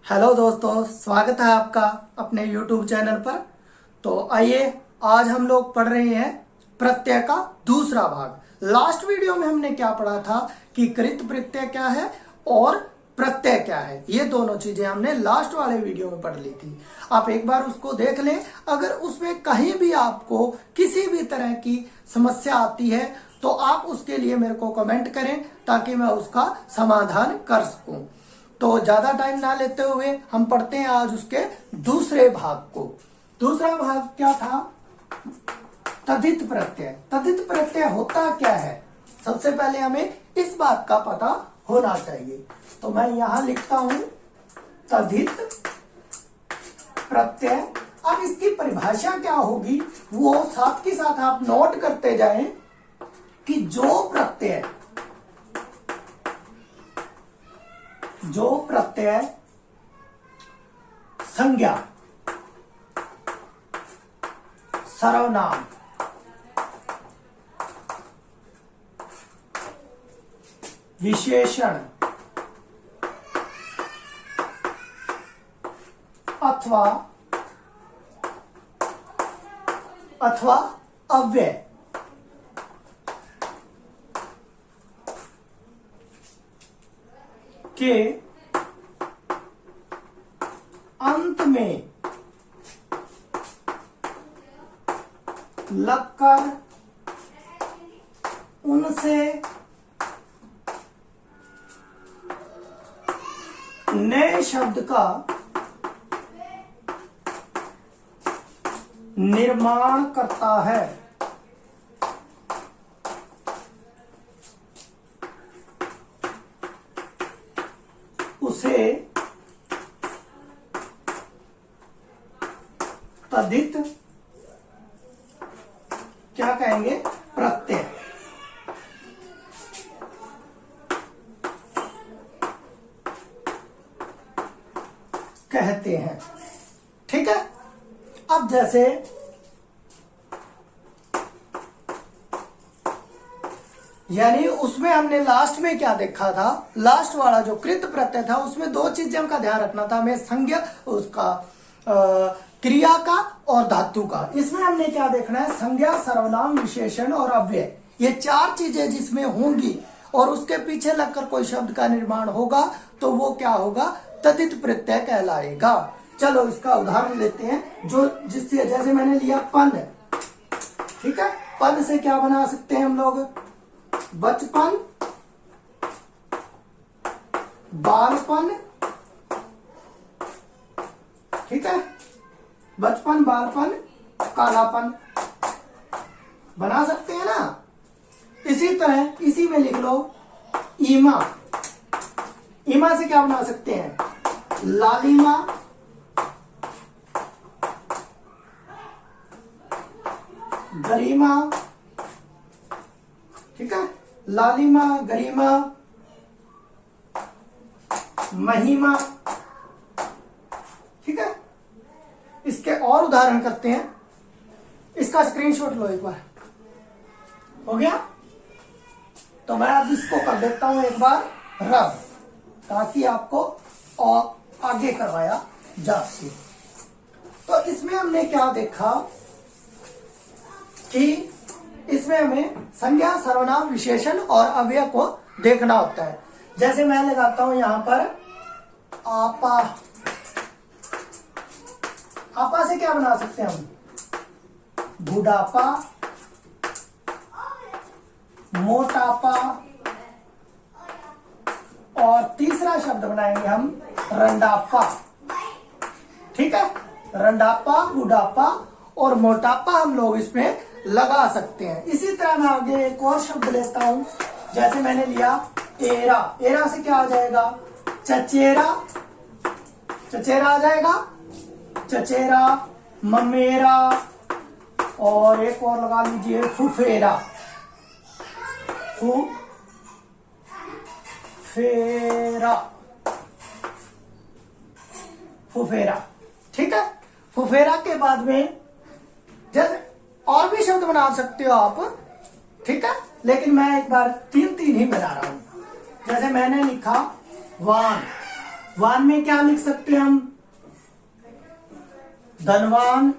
Hello दोस्तों, स्वागत है आपका अपने YouTube चैनल पर। तो आइए, आज हम लोग पढ़ रहे हैं प्रत्यय का दूसरा भाग। लास्ट वीडियो में हमने क्या पढ़ा था कि कृत प्रत्यय क्या है और प्रत्यय क्या है। ये दोनों चीजें हमने लास्ट वाले वीडियो में पढ़ ली थी। आप एक बार उसको देख लें। अगर उसमें कहीं भी आपको किसी भी तरह की समस्या आती है तो आप उसके लिए मेरे को कमेंट करें ताकि मैं उसका समाधान कर सकूं। तो ज्यादा टाइम ना लेते हुए हम पढ़ते हैं आज उसके दूसरे भाग को। दूसरा भाग क्या था? तद्धित प्रत्यय। तद्धित प्रत्यय होता क्या है, सबसे पहले हमें इस बात का पता होना चाहिए। तो मैं यहां लिखता हूं तद्धित प्रत्यय। अब इसकी परिभाषा क्या होगी वो साथ के साथ आप नोट करते जाएं कि जो प्रत्यय संज्ञा, सर्वनाम, विशेषण अथवा अव्यय के अंत में लगकर उनसे नए शब्द का निर्माण करता है, उसे तद्धित क्या कहेंगे? प्रत्यय कहते हैं। ठीक है। अब जैसे यानी उसमें हमने लास्ट में क्या देखा था, लास्ट वाला जो कृत प्रत्यय था उसमें दो चीजों का ध्यान रखना था हमें, संज्ञा उसका क्रिया का और धातु का। इसमें हमने क्या देखना है? संज्ञा, सर्वनाम, विशेषण और अव्यय, ये चार चीजें जिसमें होंगी और उसके पीछे लगकर कोई शब्द का निर्माण होगा तो वो क्या होगा? तद्धित प्रत्यय कहलाएगा। चलो इसका उदाहरण लेते हैं, जो जिससे जैसे मैंने लिया पन। ठीक है, पन से क्या बना सकते हैं हम लोग? बचपन, बालपन। ठीक है, बचपन, बालपन, कालापन बना सकते हैं ना। इसी तरह इसी में लिख लो ईमा। ईमा से क्या बना सकते हैं? लालिमा, गरिमा। ठीक है, लालिमा, गरिमा, महिमा। ठीक है, इसके और उदाहरण करते हैं। इसका स्क्रीनशॉट लो एक बार। हो गया? तो मैं अब इसको कर देता हूं एक बार रब, ताकि आपको और आगे करवाया जा सके। तो इसमें हमने क्या देखा कि इसमें हमें संज्ञा, सर्वनाम, विशेषण और अव्यय को देखना होता है। जैसे मैं लगाता हूं यहां पर आपा। आपा से क्या बना सकते हैं हम? बुढ़ापा, मोटापा, और तीसरा शब्द बनाएंगे हम रंडापा। ठीक है, रंडापा, बुढ़ापा और मोटापा हम लोग इसमें लगा सकते हैं। इसी तरह मैं आगे एक और शब्द लेता हूं, जैसे मैंने लिया एरा। एरा से क्या आ जाएगा? चचेरा। चचेरा आ जाएगा, चचेरा, ममेरा, और एक और लगा लीजिए फुफेरा। फुफेरा। ठीक है, फुफेरा के बाद में जैसे और भी शब्द बना सकते हो आप। ठीक है, लेकिन मैं एक बार तीन तीन ही बना रहा हूं। जैसे मैंने लिखा वान, वान में क्या लिख सकते हैं हम? धनवान,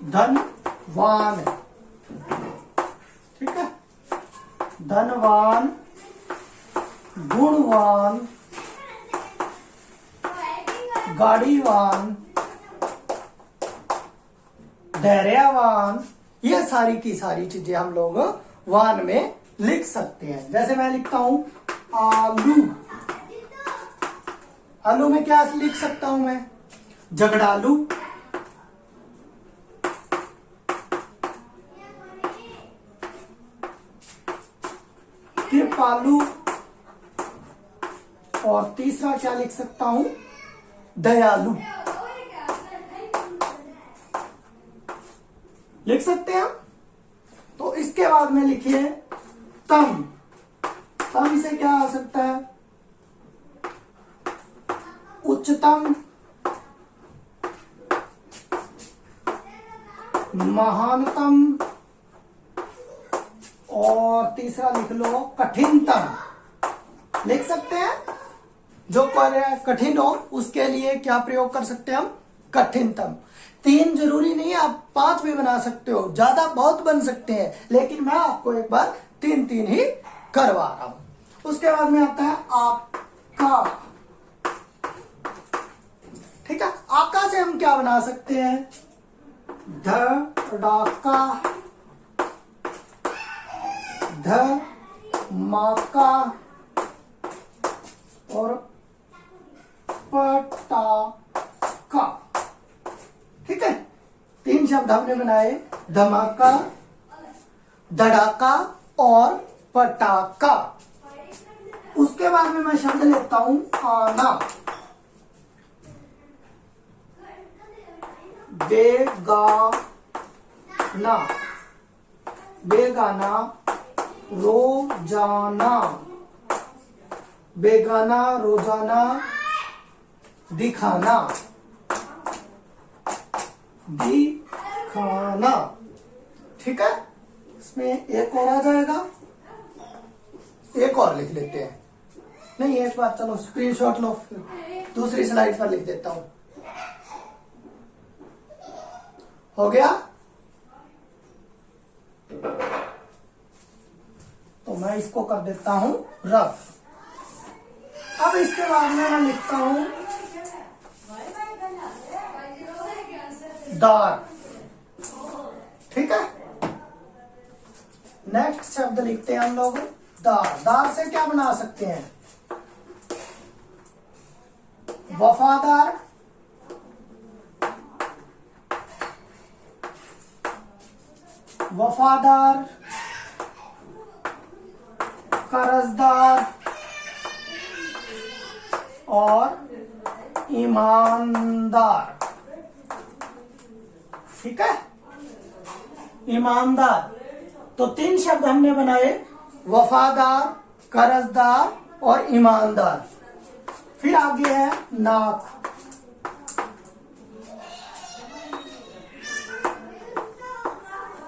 धनवान, ठीक है। धनवान, गुणवान, गाड़ीवान, धैर्यवान, ये सारी की सारी चीजें हम लोग वान में लिख सकते हैं। जैसे मैं लिखता हूं आलू, आलू में क्या लिख सकता हूं मैं? झगड़ालू, कृपालू, और तीसरा क्या लिख सकता हूं? दयालु। लिख सकते हैं हम। तो इसके बाद में लिखिए तम, तम से क्या आ सकता है? उच्चतम, महानतम, और तीसरा लिख लो कठिनतम। लिख सकते हैं। जो कठिन हो उसके लिए क्या प्रयोग कर सकते हैं हम? कठिनतम। 3 जरूरी नहीं है, आप 5 भी बना सकते हो, ज्यादा बहुत बन सकते हैं, लेकिन मैं आपको एक बार 3 ही करवा रहा हूं। उसके बाद में आता है आपका, ठीक है। आका से हम क्या बना सकते हैं? डाका, माका, और पटाका, ठीक है। 3 शब्द हमने बनाए, धमाका, धड़ाका और पटाका। उसके बाद में मैं शब्द लेता हूं आना, बेगाना, बेगाना, रोजाना, बेगाना, रोजाना, दिखाना, दिखाना, ठीक है। इसमें एक और आ जाएगा, एक और लिख लेते हैं। नहीं, एक बार चलो स्क्रीनशॉट लो, दूसरी स्लाइड पर लिख देता हूं। हो गया? तो मैं इसको कर देता हूं रफ। अब इसके बाद में मैं लिखता हूं दार, ठीक है। नेक्स्ट शब्द लिखते हैं हम लोग दार। दार से क्या बना सकते हैं? वफादार, वफादार, कर्जदार और ईमानदार, ठीक है। ईमानदार। तो 3 शब्द हमने बनाए, वफादार, कर्जदार और ईमानदार। फिर आगे है नाक,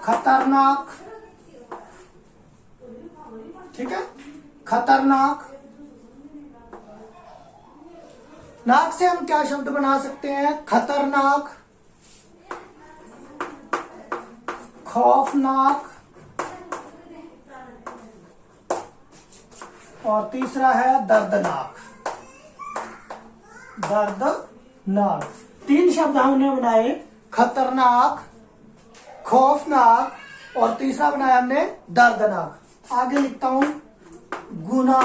खतरनाक, ठीक है। खतरनाक। नाक से हम क्या शब्द बना सकते हैं? खतरनाक, खौफनाक, और तीसरा है दर्दनाक, दर्दनाक। 3 शब्द हमने बनाए, खतरनाक, खौफनाक और तीसरा बनाया हमने दर्दनाक। आगे लिखता हूं गुना।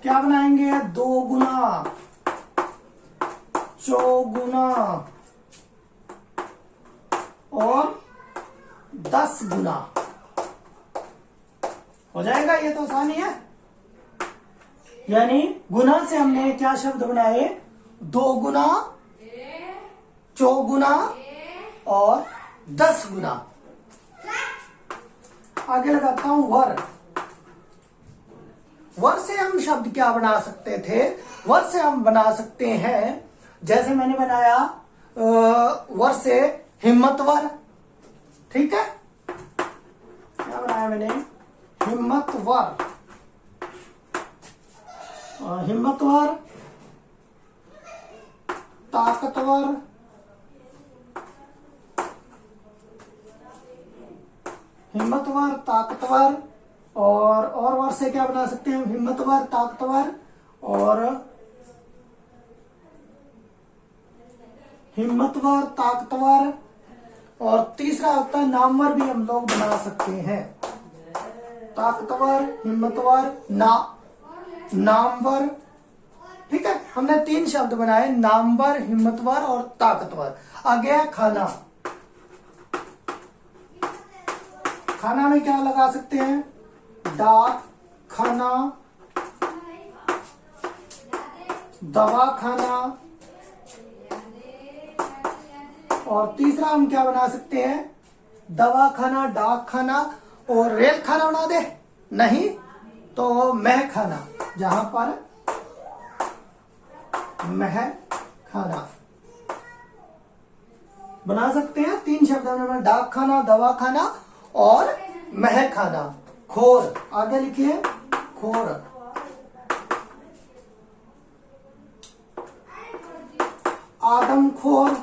क्या बनाएंगे? 2 गुना, चौगुना और 10 गुना। हो जाएगा? ये तो आसानी है। यानी गुना से हमने क्या शब्द बनाए? 2 गुना, चौगुना और 10 गुना। आगे लगाता हूं वर। वर से हम शब्द क्या बना सकते थे? वर से हम बना सकते हैं, जैसे मैंने बनाया वर से हिम्मतवर, ठीक है। क्या बनाया मैंने? हिम्मतवर। हिम्मतवर, ताकतवर, हिम्मतवर, ताकतवर। और वर से क्या बना सकते हैं? हिम्मतवर, ताकतवर और हिम्मतवर, ताकतवर। और तीसरा होता है नामवर, भी हम लोग बना सकते हैं। ताकतवर, हिम्मतवर, नामवर। ठीक है, हमने 3 शब्द बनाए, नामवर, हिम्मतवर और ताकतवर। आ गया खाना। खाना में क्या लगा सकते हैं? डाक खाना, दवा खाना। और तीसरा हम क्या बना सकते हैं? दवा खाना, डाक खाना और रेल खाना बना दे, नहीं तो मह खाना, जहां पर मह खाना बना सकते हैं। 3 शब्द हमने, डाक खाना, दवा खाना और मह खाना। खोर, आगे लिखिए खोर। आदमखोर,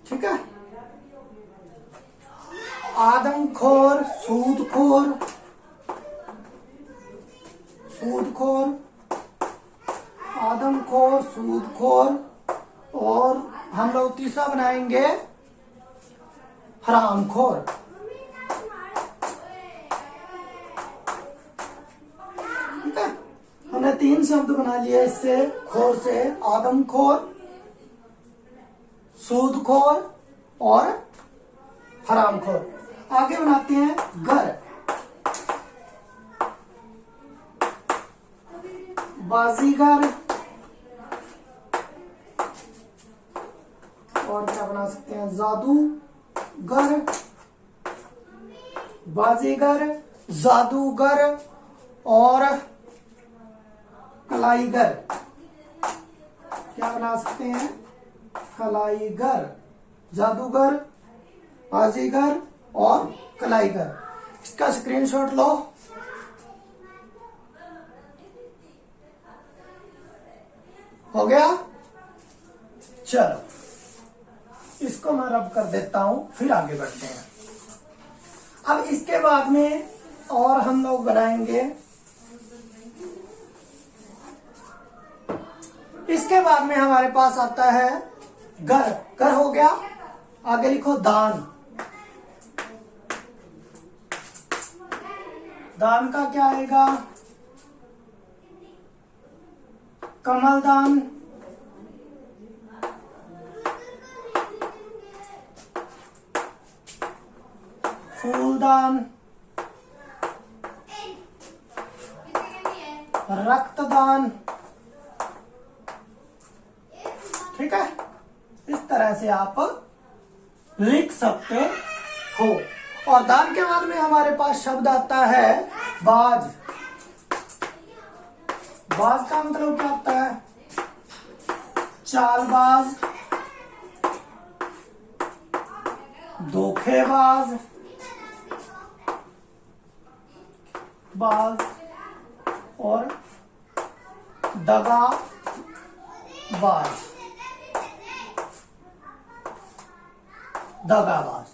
ठीक है। आदमखोर, सूदखोर, सूदखोर, आदमखोर, सूदखोर। और हम लोग तीसरा बनाएंगे हरामखोर। ठीक है, हमने 3 शब्द बना लिए इससे, खोर से। आदमखोर, सूदखोर और हरामखोर। आगे बनाते हैं गर। बाजीगर। और क्या बना सकते हैं? जादूगर, बाजीगर, जादूगर और कलाईगर। क्या बना सकते हैं? कलाईगर, जादूगर, बाजीगर और कलाईगर। इसका स्क्रीनशॉट लो। हो गया? चलो, इसको मैं रब कर देता हूं, फिर आगे बढ़ते हैं। अब इसके बाद में और हम लोग बनाएंगे, इसके बाद में हमारे पास आता है घर। घर हो गया, आगे लिखो दान। दान का क्या आएगा? कमलदान, फूलदान, रक्तदान। ठीक है, इस तरह से आप लिख सकते हो। और दान के बाद में हमारे पास शब्द आता है बाज। बाज का मतलब क्या होता है? चालबाज, धोखेबाज, बाज और दगाबाज। दगाबाज,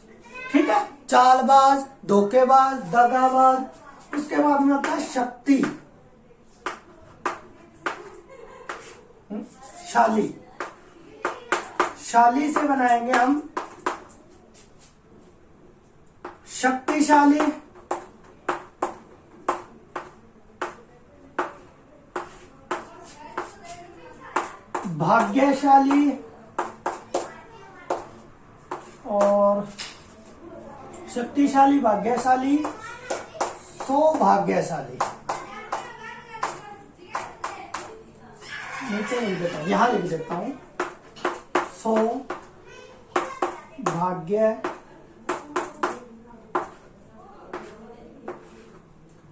ठीक है। चालबाज, धोखेबाज, दगाबाज। उसके बाद में आता है शक्ति, शाली। शाली से बनाएंगे हम शक्तिशाली, भाग्यशाली और शक्तिशाली, भाग्यशाली, सौभाग्यशाली। नीचे लिख देता हूं, यहां लिख देता हूं,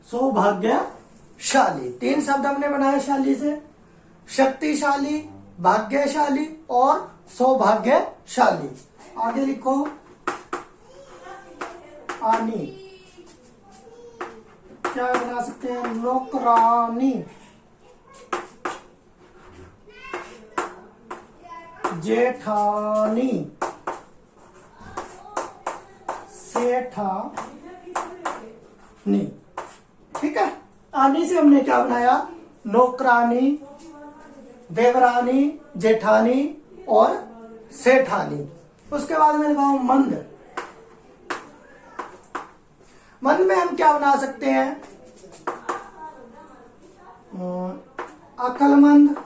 सौभाग्यशाली। 3 शब्द हमने बनाए शाली से, शक्तिशाली, भाग्यशाली और सौभाग्यशाली। आगे लिखो आनी, क्या बना सकते हैं? नौकरानी, जेठानी, सेठानी। ठीक है, आनी से हमने क्या बनाया? नौकरानी, देवरानी, जेठानी और सेठानी। उसके बाद मैंने कहा मंद। मंद में हम क्या बना सकते हैं? अक्लमंद,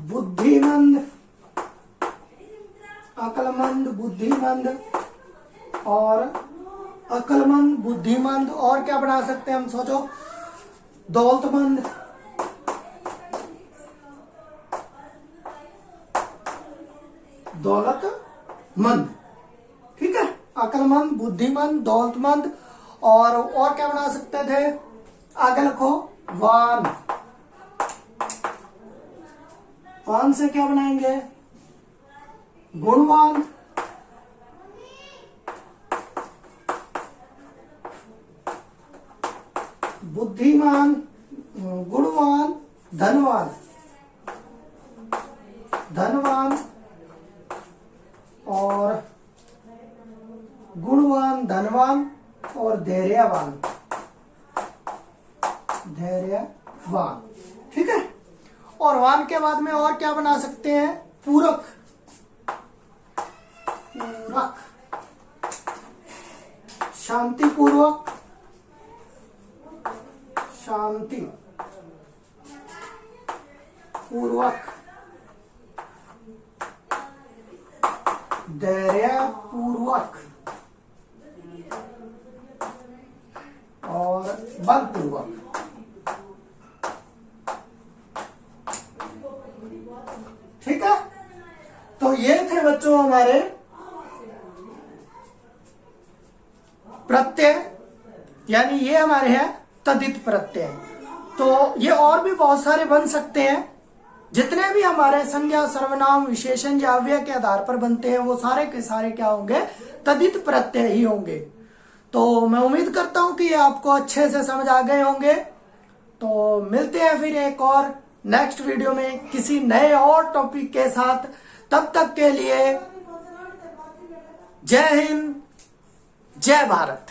बुद्धिमंद, अक्लमंद, बुद्धिमंद और अक्लमंद, बुद्धिमंद और क्या बना सकते हैं हम? सोचो, दौलतमंद, दौलतमंद। ठीक है, अक्लमंद, बुद्धिमंद, दौलतमंद और क्या बना सकते थे? आगे लिखो वान। वान से क्या बनाएंगे? गुणवान, बुद्धिमान, गुणवान, धनवान, धनवान और गुणवान, धनवान और धैर्यवान, धैर्यवान। ठीक है, और वान के बाद में और क्या बना सकते हैं? पूरक, पूरक, शांतिपूर्वक, शांति पूर्वक, धैर्यपूर्वक और बलपूर्वक। ठीक है, तो ये थे बच्चों हमारे प्रत्यय, यानी ये हमारे हैं तदित प्रत्यय। तो ये और भी बहुत सारे बन सकते हैं। जितने भी हमारे संज्ञा, सर्वनाम, विशेषण या अव्यय के आधार पर बनते हैं वो सारे के सारे क्या होंगे? तदित प्रत्यय ही होंगे। तो मैं उम्मीद करता हूं कि ये आपको अच्छे से समझ आ गए होंगे। तो मिलते हैं फिर एक और नेक्स्ट वीडियो में किसी नए और टॉपिक के साथ। तब तक के लिए जय हिंद, जय भारत।